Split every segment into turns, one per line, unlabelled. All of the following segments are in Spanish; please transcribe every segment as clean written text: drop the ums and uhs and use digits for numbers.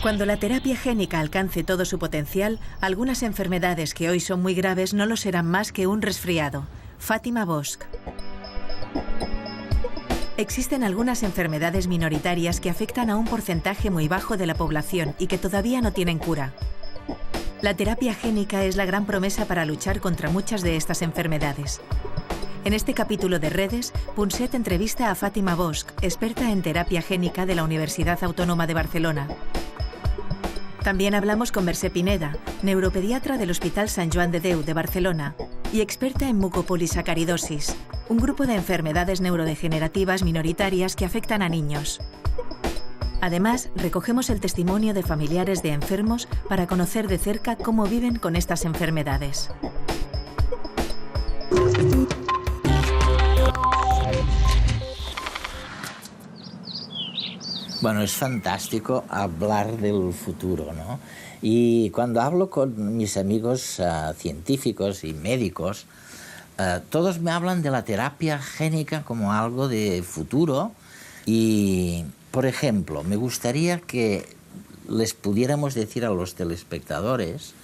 Cuando la terapia génica alcance todo su potencial, algunas enfermedades que hoy son muy graves no lo serán más que un resfriado. Fátima Bosch. Existen algunas enfermedades minoritarias que afectan a un porcentaje muy bajo de la población y que todavía no tienen cura. La terapia génica es la gran promesa para luchar contra muchas de estas enfermedades. En este capítulo de Redes, Punset entrevista a Fátima Bosch, experta en terapia génica de la Universidad Autónoma de Barcelona. También hablamos con Mercè Pineda, neuropediatra del Hospital Sant Joan de Déu de Barcelona y experta en mucopolisacaridosis, un grupo de enfermedades neurodegenerativas minoritarias que afectan a niños. Además, recogemos el testimonio de familiares de enfermos para conocer de cerca cómo viven con estas enfermedades.
Bueno, es fantástico hablar del futuro, ¿no? Y cuando hablo con mis amigos científicos y médicos, todos me hablan de la terapia génica como algo de futuro. Y, por ejemplo, me gustaría que les pudiéramos decir a los telespectadores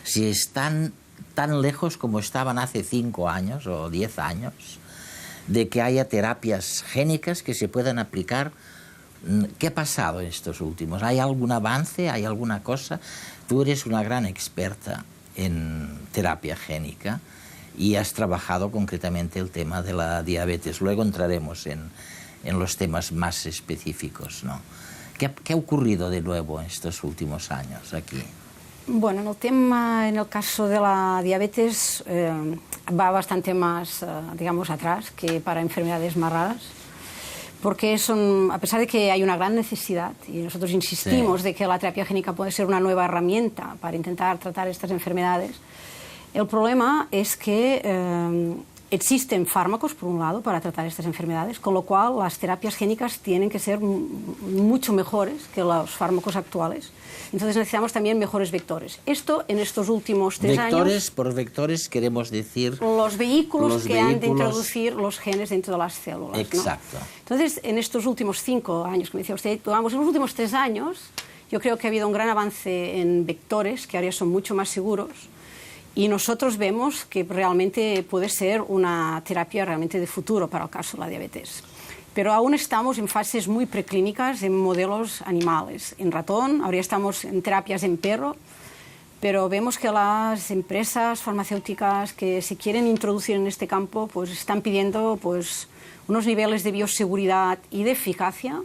si están tan lejos como estaban hace 5 años o 10 años, de que haya terapias génicas que se puedan aplicar. ¿Qué ha pasado en estos últimos? ¿Hay algún avance? ¿Hay alguna cosa? Tú eres una gran experta en terapia génica y has trabajado concretamente el tema de la diabetes. Luego entraremos en los temas más específicos, ¿no? ¿Qué ha ocurrido de nuevo en estos últimos años aquí?
Bueno, en el caso de la diabetes va bastante más, digamos, atrás que para enfermedades más raras. Porque a pesar de que hay una gran necesidad, y nosotros insistimos de que la terapia génica puede ser una nueva herramienta para intentar tratar estas enfermedades, el problema es que existen fármacos, por un lado, para tratar estas enfermedades, con lo cual las terapias génicas tienen que ser mucho mejores que los fármacos actuales. Entonces necesitamos también mejores vectores. Esto en estos últimos 3 años...
Por vectores queremos decir...
Los vehículos que han de introducir los genes dentro de las células.
Exacto.
¿No? Entonces, en estos últimos 5 años, como decía usted, vamos, en los últimos 3 años, yo creo que ha habido un gran avance en vectores que ahora son mucho más seguros. Y nosotros vemos que realmente puede ser una terapia realmente de futuro para el caso de la diabetes. Pero aún estamos en fases muy preclínicas en modelos animales. En ratón, ahora estamos en terapias en perro, pero vemos que las empresas farmacéuticas que se quieren introducir en este campo pues están pidiendo pues, unos niveles de bioseguridad y de eficacia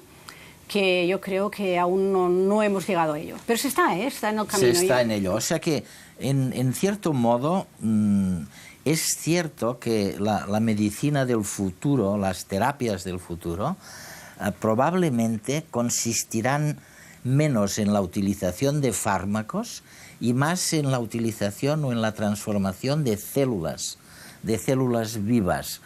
que yo creo que aún no hemos llegado a ello. Pero se está en el camino.
Se está en ello. O sea que, en cierto modo, es cierto que la medicina del futuro, las terapias del futuro, probablemente consistirán menos en la utilización de fármacos y más en la utilización o en la transformación de células vivas.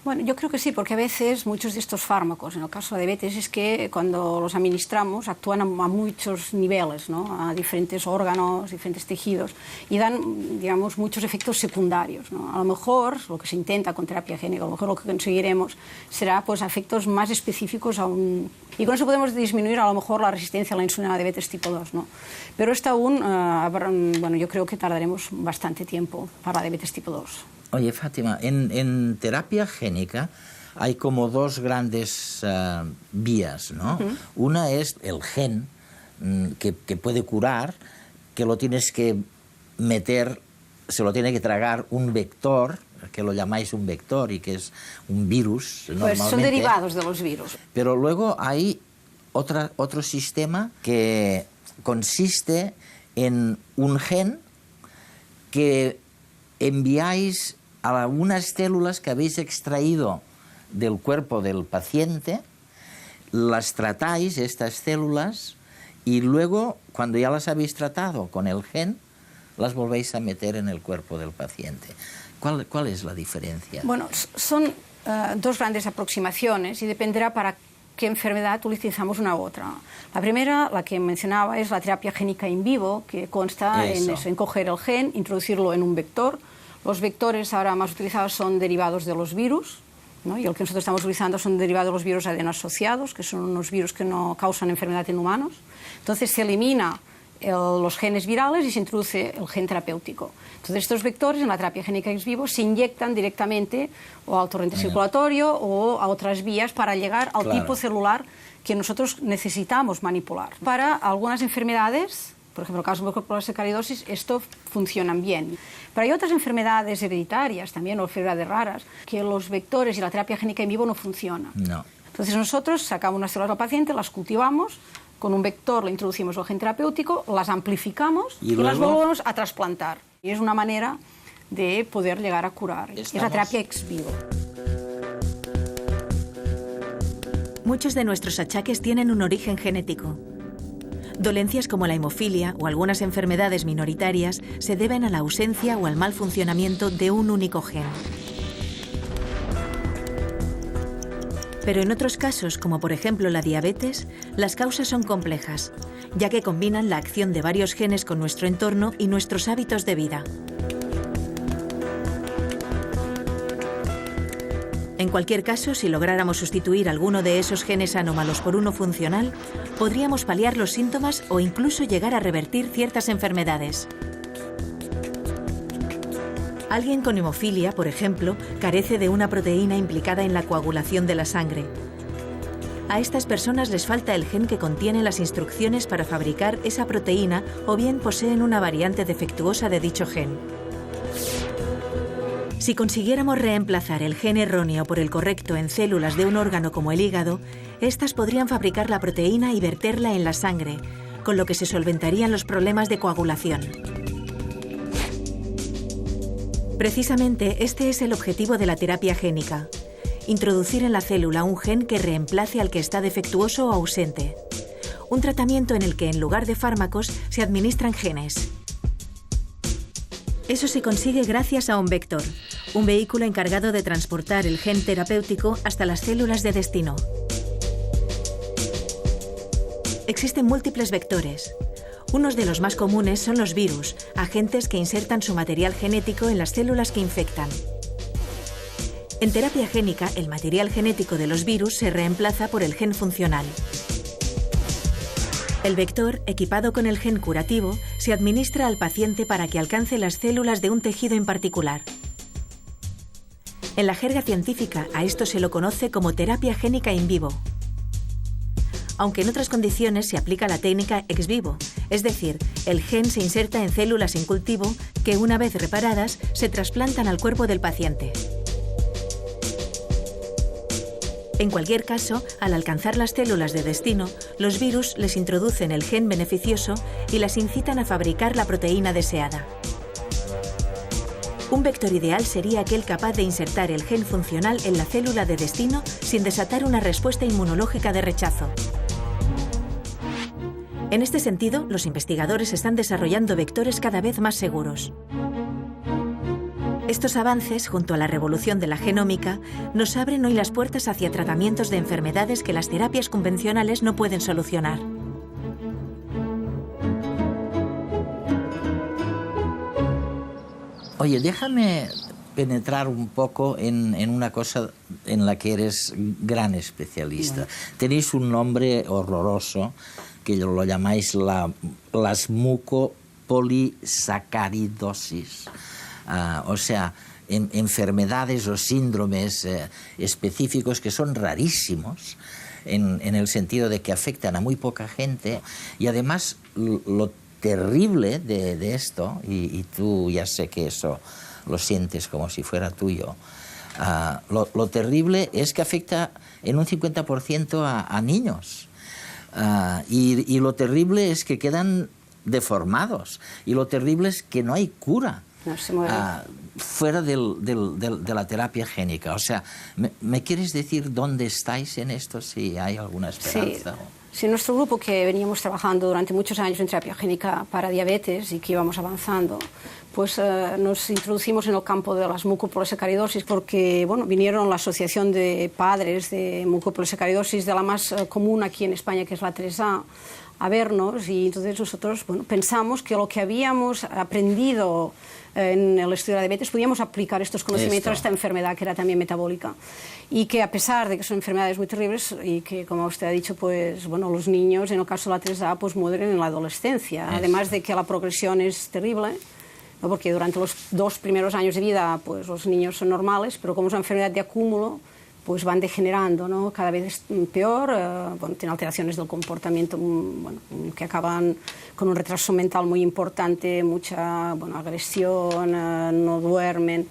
Bueno, yo creo que sí, porque a veces muchos de estos fármacos, en el caso de la diabetes, es que cuando los administramos actúan a muchos niveles, ¿no? A diferentes órganos, diferentes tejidos, y dan, digamos, muchos efectos secundarios, ¿no? A lo mejor, lo que se intenta con terapia génica, a lo mejor lo que conseguiremos será pues, efectos más específicos aún, y con eso podemos disminuir a lo mejor la resistencia a la insulina de la diabetes tipo 2, ¿no? Pero esto aún, bueno, yo creo que tardaremos bastante tiempo para la diabetes tipo 2.
Oye, Fátima, en terapia génica hay como 2 grandes vías, ¿no? Una es el gen que puede curar, que lo tienes que meter, se lo tiene que tragar un vector, que lo llamáis un vector y que es un virus.
Pues
normalmente.
Son derivados de los virus.
Pero luego hay otro sistema que consiste en un gen que enviáis a unas células que habéis extraído del cuerpo del paciente, las tratáis, estas células, y luego, cuando ya las habéis tratado con el gen, las volvéis a meter en el cuerpo del paciente. ¿Cuál es la diferencia?
Bueno, son 2 grandes aproximaciones y dependerá para qué enfermedad utilizamos una u otra. La primera, la que mencionaba, es la terapia génica in vivo, que consta en coger el gen, introducirlo en un vector. Los vectores ahora más utilizados son derivados de los virus, ¿no? Y lo que nosotros estamos utilizando son derivados de los virus ADN asociados, que son unos virus que no causan enfermedad en humanos. Entonces se elimina los genes virales y se introduce el gen terapéutico. Entonces estos vectores en la terapia génica ex vivo se inyectan directamente o al torrente circulatorio o a otras vías para llegar al tipo celular que nosotros necesitamos manipular. Para algunas enfermedades, por ejemplo, el caso de mucopolisacaridosis, esto funciona bien. Pero hay otras enfermedades hereditarias también, o enfermedades raras, que los vectores y la terapia génica en vivo no funcionan.
No.
Entonces nosotros sacamos unas células al paciente, las cultivamos, con un vector le introducimos el gen terapéutico, las amplificamos y las volvemos a trasplantar. Y es una manera de poder llegar a curar. Es la terapia ex vivo.
Muchos de nuestros achaques tienen un origen genético. Dolencias como la hemofilia o algunas enfermedades minoritarias se deben a la ausencia o al mal funcionamiento de un único gen. Pero en otros casos, como por ejemplo la diabetes, las causas son complejas, ya que combinan la acción de varios genes con nuestro entorno y nuestros hábitos de vida. En cualquier caso, si lográramos sustituir alguno de esos genes anómalos por uno funcional, podríamos paliar los síntomas o incluso llegar a revertir ciertas enfermedades. Alguien con hemofilia, por ejemplo, carece de una proteína implicada en la coagulación de la sangre. A estas personas les falta el gen que contiene las instrucciones para fabricar esa proteína o bien poseen una variante defectuosa de dicho gen. Si consiguiéramos reemplazar el gen erróneo por el correcto en células de un órgano como el hígado, estas podrían fabricar la proteína y verterla en la sangre, con lo que se solventarían los problemas de coagulación. Precisamente este es el objetivo de la terapia génica: introducir en la célula un gen que reemplace al que está defectuoso o ausente. Un tratamiento en el que en lugar de fármacos se administran genes. Eso se consigue gracias a un vector, un vehículo encargado de transportar el gen terapéutico hasta las células de destino. Existen múltiples vectores. Unos de los más comunes son los virus, agentes que insertan su material genético en las células que infectan. En terapia génica, el material genético de los virus se reemplaza por el gen funcional. El vector, equipado con el gen curativo, se administra al paciente para que alcance las células de un tejido en particular. En la jerga científica, a esto se lo conoce como terapia génica in vivo. Aunque en otras condiciones se aplica la técnica ex vivo, es decir, el gen se inserta en células en cultivo que, una vez reparadas, se trasplantan al cuerpo del paciente. En cualquier caso, al alcanzar las células de destino, los virus les introducen el gen beneficioso y las incitan a fabricar la proteína deseada. Un vector ideal sería aquel capaz de insertar el gen funcional en la célula de destino sin desatar una respuesta inmunológica de rechazo. En este sentido, los investigadores están desarrollando vectores cada vez más seguros. Estos avances, junto a la revolución de la genómica, nos abren hoy las puertas hacia tratamientos de enfermedades que las terapias convencionales no pueden solucionar.
Oye, déjame penetrar un poco en una cosa en la que eres gran especialista. Bueno. Tenéis un nombre horroroso que lo llamáis las mucopolisacaridosis. O sea, enfermedades o síndromes específicos que son rarísimos en el sentido de que afectan a muy poca gente y además lo terrible de esto, y tú ya sé que eso lo sientes como si fuera tuyo, lo terrible es que afecta en un 50% a niños y lo terrible es que quedan deformados y lo terrible es que no hay cura.
No se muere.
Fuera de la terapia génica. O sea, ¿me quieres decir dónde estáis en esto? Si hay alguna esperanza.
Sí, nuestro grupo, que veníamos trabajando durante muchos años en terapia génica para diabetes y que íbamos avanzando, pues nos introducimos en el campo de las mucopolisacaridosis porque, bueno, vinieron la Asociación de Padres de Mucopolisacaridosis, de la más común aquí en España, que es la 3A, a vernos, y entonces nosotros, bueno, pensamos que lo que habíamos aprendido en el estudio de la diabetes, podíamos aplicar estos conocimientos a esta enfermedad que era también metabólica. Y que a pesar de que son enfermedades muy terribles y que, como usted ha dicho, pues bueno, los niños, en el caso de la 3A, pues mueren en la adolescencia. Además de que la progresión es terrible, ¿no? Porque durante los 2 primeros años de vida, pues los niños son normales, pero como es una enfermedad de acúmulo, pues van degenerando, ¿no? Cada vez peor, bueno, tienen alteraciones del comportamiento, bueno, que acaban con un retraso mental muy importante, mucha, bueno, agresión, no duermen,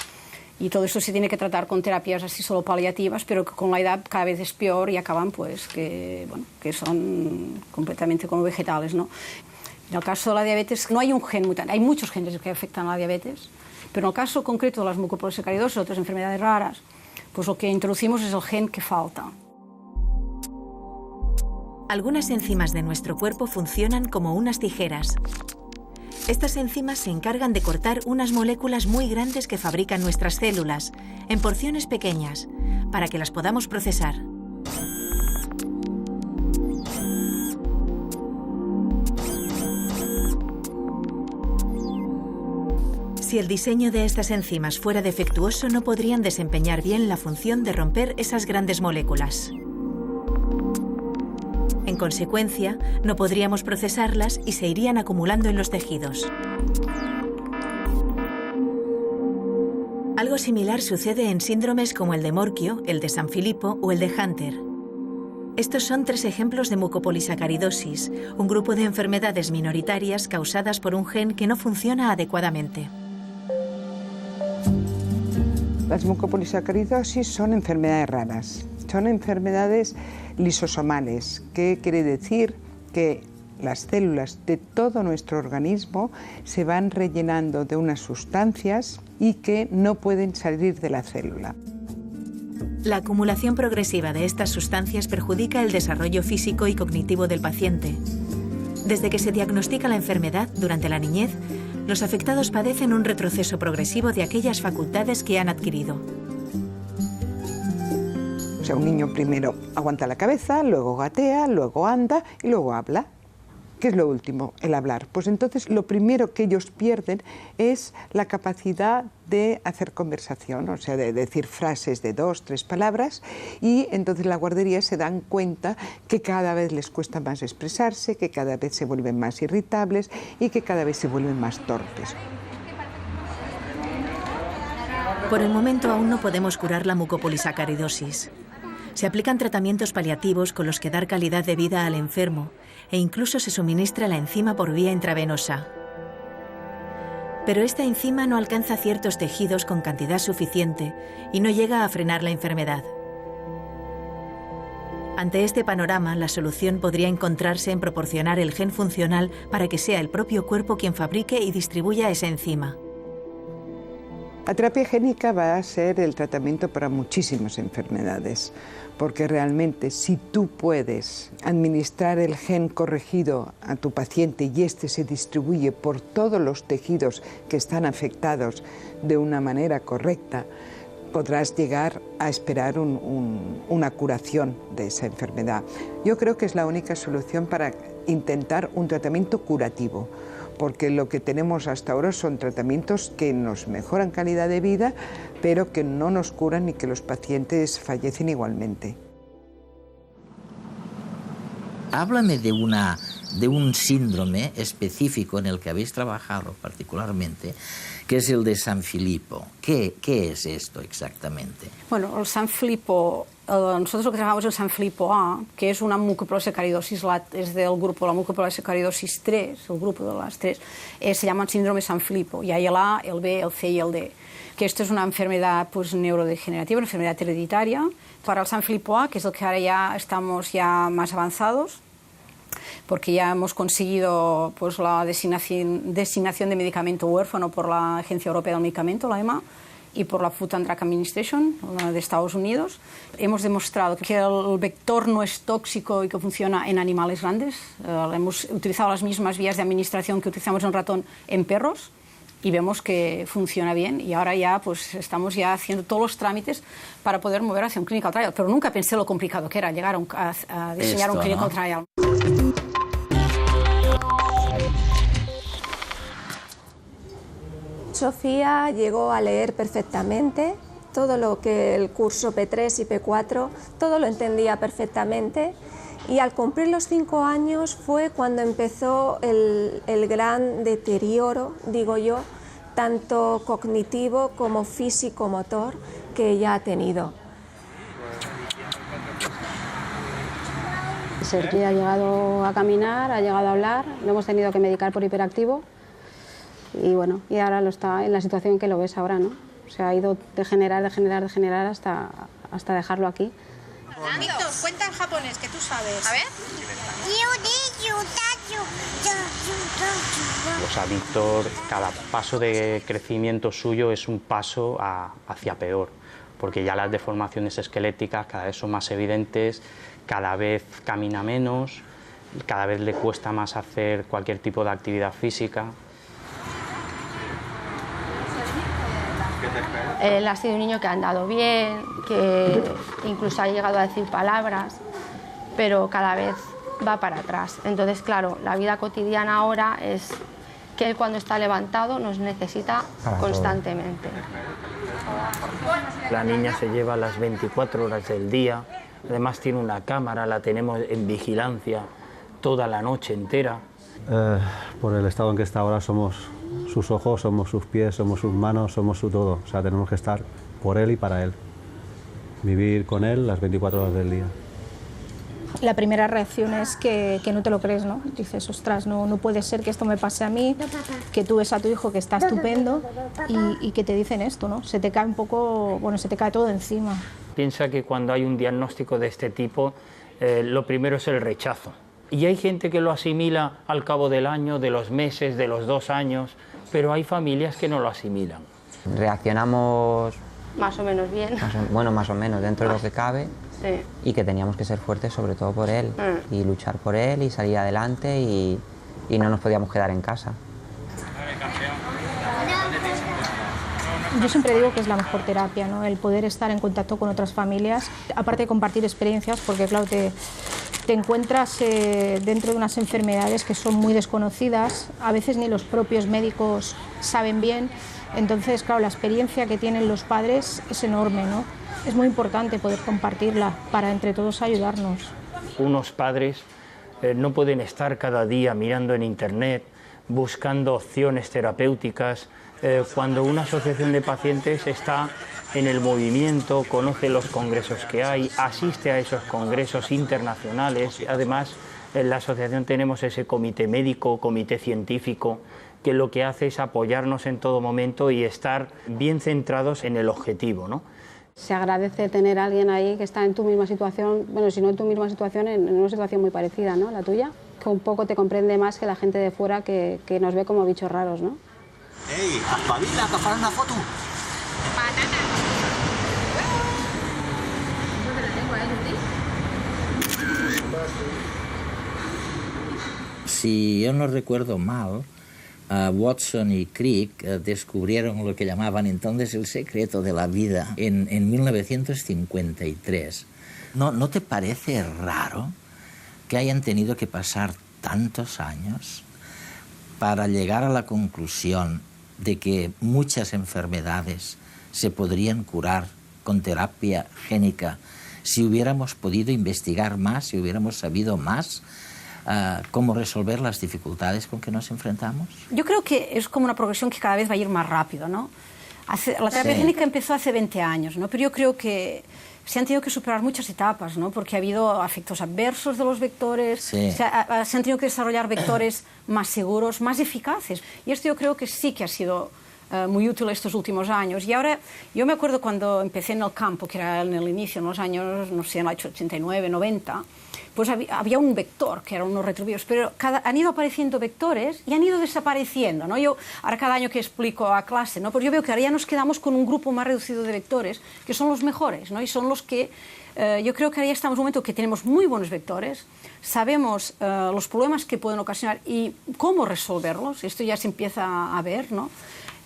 y todo eso se tiene que tratar con terapias así solo paliativas, pero que con la edad cada vez es peor y acaban pues que, bueno, que son completamente como vegetales, ¿no? En el caso de la diabetes no hay un gen mutante, hay muchos genes que afectan a la diabetes, pero en el caso concreto de las mucopolisacaridosis y otras enfermedades raras, pues lo que introducimos es el gen que falta.
Algunas enzimas de nuestro cuerpo funcionan como unas tijeras. Estas enzimas se encargan de cortar unas moléculas muy grandes que fabrican nuestras células, en porciones pequeñas, para que las podamos procesar. Si el diseño de estas enzimas fuera defectuoso, no podrían desempeñar bien la función de romper esas grandes moléculas. En consecuencia, no podríamos procesarlas y se irían acumulando en los tejidos. Algo similar sucede en síndromes como el de Morquio, el de Sanfilippo o el de Hunter. Estos son 3 ejemplos de mucopolisacaridosis, un grupo de enfermedades minoritarias causadas por un gen que no funciona adecuadamente.
Las mucopolisacaridosis son enfermedades raras, son enfermedades lisosomales, que quiere decir que las células de todo nuestro organismo se van rellenando de unas sustancias y que no pueden salir de la célula.
La acumulación progresiva de estas sustancias perjudica el desarrollo físico y cognitivo del paciente. Desde que se diagnostica la enfermedad durante la niñez, los afectados padecen un retroceso progresivo de aquellas facultades que han adquirido.
O sea, un niño primero aguanta la cabeza, luego gatea, luego anda y luego habla. ¿Qué es lo último? El hablar. Pues entonces lo primero que ellos pierden es la capacidad de hacer conversación, o sea, de decir frases de 2, 3 palabras, y entonces la guardería se dan cuenta que cada vez les cuesta más expresarse, que cada vez se vuelven más irritables y que cada vez se vuelven más torpes.
Por el momento aún no podemos curar la mucopolisacaridosis. Se aplican tratamientos paliativos con los que dar calidad de vida al enfermo e incluso se suministra la enzima por vía intravenosa. Pero esta enzima no alcanza ciertos tejidos con cantidad suficiente y no llega a frenar la enfermedad. Ante este panorama, la solución podría encontrarse en proporcionar el gen funcional para que sea el propio cuerpo quien fabrique y distribuya esa enzima.
La terapia génica va a ser el tratamiento para muchísimas enfermedades, porque realmente si tú puedes administrar el gen corregido a tu paciente y este se distribuye por todos los tejidos que están afectados de una manera correcta, podrás llegar a esperar una curación de esa enfermedad. Yo creo que es la única solución para intentar un tratamiento curativo, porque lo que tenemos hasta ahora son tratamientos que nos mejoran calidad de vida, pero que no nos curan y que los pacientes fallecen igualmente.
Háblame de un síndrome específico en el que habéis trabajado particularmente, que es el de Sanfilippo. ¿Qué es esto exactamente?
Bueno, el Sanfilippo, nosotros lo que trabajamos es el Sanfilippo A, que es una mucopolisacaridosis, es del grupo, la mucopolisacaridosis 3, el grupo de las 3, se llama síndrome Sanfilippo, y hay el A, el B, el C y el D. Que esto es una enfermedad pues, neurodegenerativa, una enfermedad hereditaria. Para el Sanfilippo A, que es el que ahora ya estamos ya más avanzados, porque ya hemos conseguido pues, la designación de medicamento huérfano por la Agencia Europea del Medicamento, la EMA, y por la Food and Drug Administration de Estados Unidos. Hemos demostrado que el vector no es tóxico y que funciona en animales grandes. Hemos utilizado las mismas vías de administración que utilizamos en ratón en perros y vemos que funciona bien, y ahora ya pues, estamos ya haciendo todos los trámites para poder mover hacia un clinical trial. Pero nunca pensé lo complicado que era llegar a diseñar un clinical trial.
Sofía llegó a leer perfectamente, todo lo que el curso P3 y P4, todo lo entendía perfectamente, y al cumplir los 5 años fue cuando empezó el gran deterioro, digo yo, tanto cognitivo como físico-motor que ella ha tenido.
Sergi ha llegado a caminar, ha llegado a hablar, lo hemos tenido que medicar por hiperactivo y bueno, y ahora lo está en la situación que lo ves ahora, ¿no? O sea, ha ido degenerar hasta dejarlo aquí.
Víctor, cuenta en japonés, que tú sabes. A ver.
O sea, Víctor, cada paso de crecimiento suyo es un paso hacia peor, porque ya las deformaciones esqueléticas cada vez son más evidentes, cada vez camina menos, cada vez le cuesta más hacer cualquier tipo de actividad física.
Él ha sido un niño que ha andado bien, que incluso ha llegado a decir palabras, pero cada vez va para atrás. Entonces, claro, la vida cotidiana ahora es que él cuando está levantado nos necesita constantemente.
La niña se lleva las 24 horas del día, además tiene una cámara, la tenemos en vigilancia toda la noche entera.
Por el estado en que está ahora somos sus ojos, somos sus pies, somos sus manos, somos su todo. O sea, tenemos que estar por él y para él. Vivir con él las 24 horas del día.
La primera reacción es que no te lo crees, ¿no? Dices, ostras, no puede ser que esto me pase a mí, que tú ves a tu hijo que está estupendo y que te dicen esto, ¿no? Se te cae un poco, bueno, se te cae todo encima.
Piensa que cuando hay un diagnóstico de este tipo, lo primero es el rechazo. Y hay gente que lo asimila al cabo del año, de los meses, de los 2 años, pero hay familias que no lo asimilan.
Reaccionamos...
Más o menos bien.
Más o menos, dentro de lo que cabe.
Sí.
Y que teníamos que ser fuertes sobre todo por él, y luchar por él y salir adelante y no nos podíamos quedar en casa.
Yo siempre digo que es la mejor terapia, ¿no? El poder estar en contacto con otras familias, aparte de compartir experiencias, porque claro, te encuentras dentro de unas enfermedades que son muy desconocidas, a veces ni los propios médicos saben bien, entonces claro, la experiencia que tienen los padres es enorme, ¿no? Es muy importante poder compartirla para entre todos ayudarnos.
Unos padres no pueden estar cada día mirando en internet, buscando opciones terapéuticas, cuando una asociación de pacientes está en el movimiento, conoce los congresos que hay, asiste a esos congresos internacionales. Además, en la asociación tenemos ese comité médico, comité científico, que lo que hace es apoyarnos en todo momento y estar bien centrados en el objetivo, ¿no?
Se agradece tener a alguien ahí que está en tu misma situación, bueno, si no en tu misma situación, en una situación muy parecida, ¿no? La tuya, que un poco te comprende más que la gente de fuera que nos ve como bichos raros, ¿no?
¡Ey, espabila, que para una foto!
Si yo no recuerdo mal, Watson y Crick descubrieron lo que llamaban entonces el secreto de la vida en 1953. ¿No te parece raro que hayan tenido que pasar tantos años para llegar a la conclusión de que muchas enfermedades se podrían curar con terapia génica si hubiéramos podido investigar más, si hubiéramos sabido más cómo resolver las dificultades con que nos enfrentamos?
Yo creo que es como una progresión que cada vez va a ir más rápido, ¿no? La terapia génica empezó hace 20 años, ¿no? Pero yo creo que se han tenido que superar muchas etapas, ¿no? Porque ha habido efectos adversos de los vectores, se han tenido que desarrollar vectores más seguros, más eficaces. Y esto yo creo que sí que ha sido muy útil estos últimos años. Y ahora, yo me acuerdo cuando empecé en el campo, que era en el inicio, en los años, no sé, en el 89, 90, pues había un vector, que eran unos retrovirus, pero han ido apareciendo vectores y han ido desapareciendo, ¿no? Yo ahora cada año que explico a clase, ¿no? Pues yo veo que ahora ya nos quedamos con un grupo más reducido de vectores, que son los mejores, ¿no? Y son los que, yo creo que ahora ya estamos en un momento que tenemos muy buenos vectores, sabemos los problemas que pueden ocasionar y cómo resolverlos, esto ya se empieza a ver, ¿no?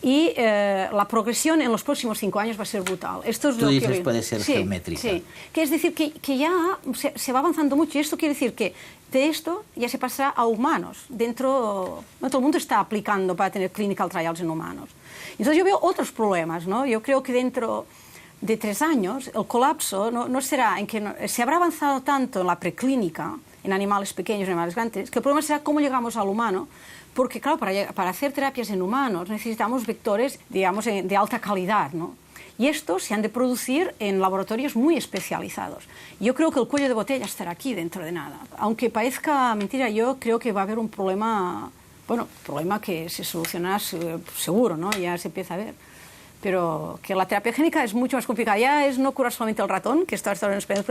y la progresión en los próximos 5 años va a ser brutal. Esto es
Tú dices puede ser geométrica.
Sí, que es decir, que ya se va avanzando mucho, y esto quiere decir que de esto ya se pasará a humanos. Dentro, no todo el mundo está aplicando para tener clinical trials en humanos. Entonces yo veo otros problemas, ¿no? Yo creo que dentro de 3 años el colapso no será en que se habrá avanzado tanto en la preclínica, en animales pequeños, en animales grandes, que el problema será cómo llegamos al humano, porque claro, para hacer terapias en humanos necesitamos vectores, digamos, de alta calidad, ¿no? Y estos se han de producir en laboratorios muy especializados. Yo creo que el cuello de botella estará aquí dentro de nada. Aunque parezca mentira, yo creo que va a haber un problema, bueno, problema que se solucionará seguro, ¿no? Ya se empieza a ver. Pero que la terapia génica es mucho más complicada. Ya es no curar solamente el ratón, que está en España.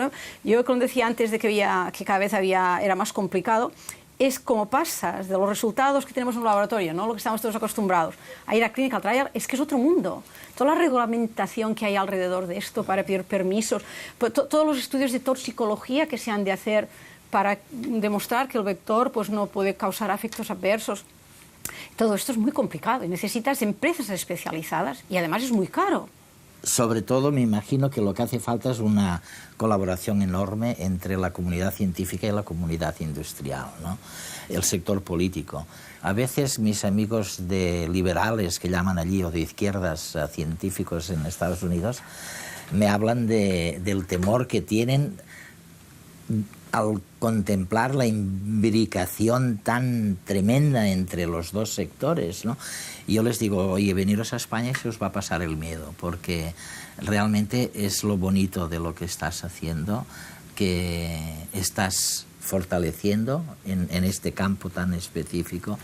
Yo, como decía antes, de que cada vez era más complicado, es como pasas de los resultados que tenemos en un laboratorio, ¿no? Lo que estamos todos acostumbrados a ir a clinical trial, es que es otro mundo. Toda la regulamentación que hay alrededor de esto para pedir permisos, todos los estudios de toxicología que se han de hacer para demostrar que el vector pues, no puede causar efectos adversos. Todo esto es muy complicado y necesitas empresas especializadas y además es muy caro.
Sobre todo me imagino que lo que hace falta es una colaboración enorme entre la comunidad científica y la comunidad industrial, ¿no? El sector político. A veces mis amigos de liberales, que llaman allí, o de izquierdas científicos en Estados Unidos, me hablan del temor que tienen al contemplar la imbricación tan tremenda entre los dos sectores, ¿no? Y yo les digo, oye, veniros a España y se os va a pasar el miedo, porque realmente es lo bonito de lo que estás haciendo, que estás fortaleciendo en este campo tan específico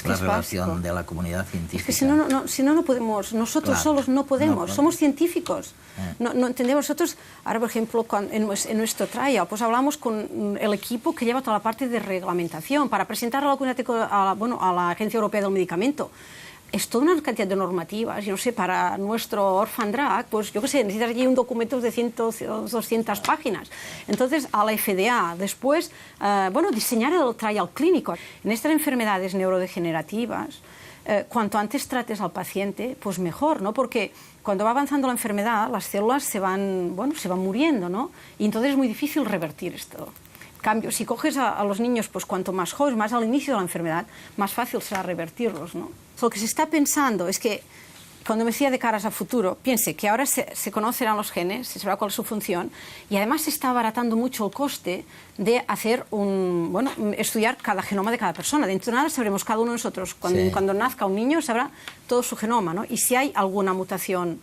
la relación de la comunidad científica.
Es que si no, no podemos, nosotros solos no podemos, somos científicos. No entendemos nosotros, ahora por ejemplo, en nuestro trial, pues hablamos con el equipo que lleva toda la parte de reglamentación para presentar a la Agencia Europea del Medicamento. Es toda una cantidad de normativas, yo no sé, para nuestro Orphan Drug, pues yo qué sé, necesitas allí un documento de 100 o 200 páginas. Entonces, a la FDA, después, diseñar el trial clínico. En estas enfermedades neurodegenerativas, cuanto antes trates al paciente, pues mejor, ¿no? Porque cuando va avanzando la enfermedad, las células se van muriendo, ¿no? Y entonces es muy difícil revertir esto. En cambio, si coges a los niños, pues cuanto más jóvenes, más al inicio de la enfermedad, más fácil será revertirlos, ¿no? Lo que se está pensando es que, cuando me decía de caras a futuro, piense que ahora se conocerán los genes, se sabrá cuál es su función, y además se está abaratando mucho el coste de hacer estudiar cada genoma de cada persona. Dentro de nada sabremos cada uno de nosotros, cuando nazca un niño, sabrá todo su genoma, ¿no? Y si hay alguna mutación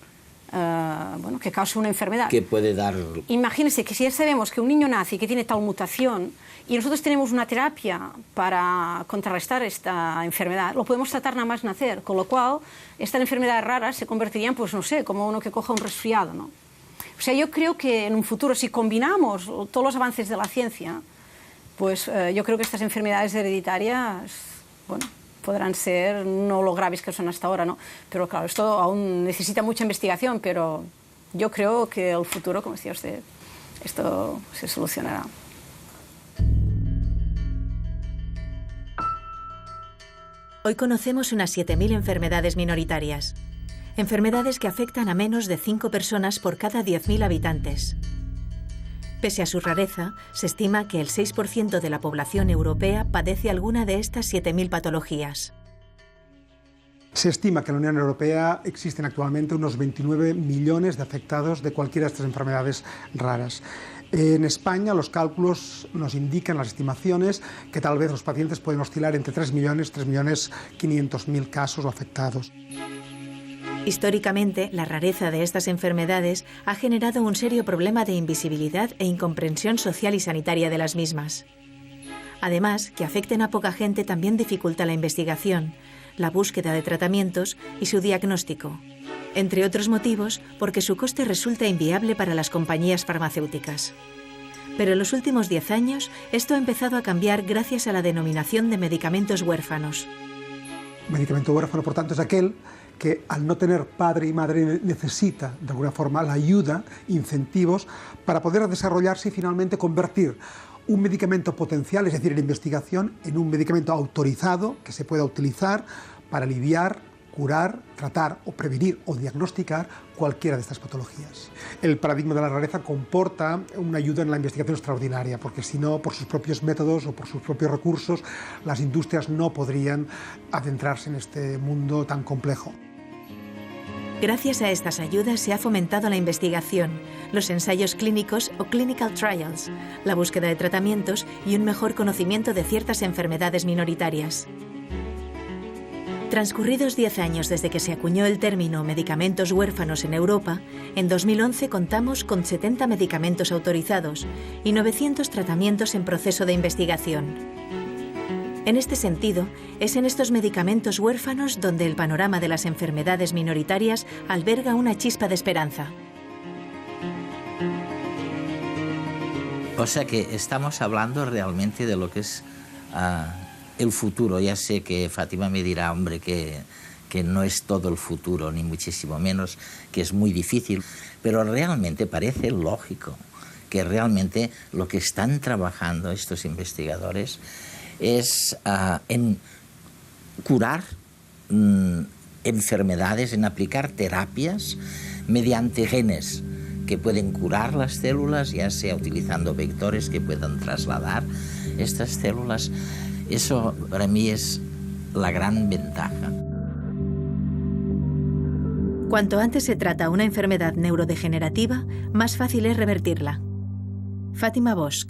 que cause una enfermedad.
Que puede dar...
Imagínense que si ya sabemos que un niño nace y que tiene tal mutación, y nosotros tenemos una terapia para contrarrestar esta enfermedad, lo podemos tratar nada más nacer, con lo cual estas enfermedades raras se convertirían, pues no sé, como uno que coja un resfriado, ¿no? O sea, yo creo que en un futuro, si combinamos todos los avances de la ciencia, pues yo creo que estas enfermedades hereditarias, podrán ser no lo graves que son hasta ahora, ¿no? Pero claro, esto aún necesita mucha investigación, pero yo creo que el futuro, como decía usted, esto se solucionará.
Hoy conocemos unas 7.000 enfermedades minoritarias. Enfermedades que afectan a menos de 5 personas por cada 10.000 habitantes. Pese a su rareza, se estima que el 6% de la población europea padece alguna de estas 7.000 patologías.
Se estima que en la Unión Europea existen actualmente unos 29 millones de afectados de cualquiera de estas enfermedades raras. En España los cálculos nos indican, las estimaciones, que tal vez los pacientes pueden oscilar entre 3.500.000 casos o afectados.
Históricamente, la rareza de estas enfermedades ha generado un serio problema de invisibilidad e incomprensión social y sanitaria de las mismas. Además, que afecten a poca gente también dificulta la investigación, la búsqueda de tratamientos y su diagnóstico. Entre otros motivos, porque su coste resulta inviable para las compañías farmacéuticas. Pero en los últimos 10 años, esto ha empezado a cambiar gracias a la denominación de medicamentos huérfanos.
Medicamento huérfano, por tanto, es aquel que al no tener padre y madre necesita, de alguna forma, la ayuda, incentivos, para poder desarrollarse y finalmente convertir un medicamento potencial, es decir, en investigación, en un medicamento autorizado que se pueda utilizar para aliviar curar, tratar o prevenir o diagnosticar cualquiera de estas patologías. El paradigma de la rareza comporta una ayuda en la investigación extraordinaria, porque si no, por sus propios métodos o por sus propios recursos, las industrias no podrían adentrarse en este mundo tan complejo.
Gracias a estas ayudas se ha fomentado la investigación, los ensayos clínicos o clinical trials, la búsqueda de tratamientos y un mejor conocimiento de ciertas enfermedades minoritarias. Transcurridos 10 años desde que se acuñó el término medicamentos huérfanos en Europa, en 2011 contamos con 70 medicamentos autorizados y 900 tratamientos en proceso de investigación. En este sentido, es en estos medicamentos huérfanos donde el panorama de las enfermedades minoritarias alberga una chispa de esperanza.
O sea que estamos hablando realmente de lo que es el futuro. Ya sé que Fátima me dirá, hombre, que no es todo el futuro, ni muchísimo menos, que es muy difícil, pero realmente parece lógico que realmente lo que están trabajando estos investigadores es en curar enfermedades, en aplicar terapias mediante genes que pueden curar las células, ya sea utilizando vectores que puedan trasladar estas células. Eso para mí es la gran ventaja.
Cuanto antes se trata una enfermedad neurodegenerativa, más fácil es revertirla. Fátima Bosch.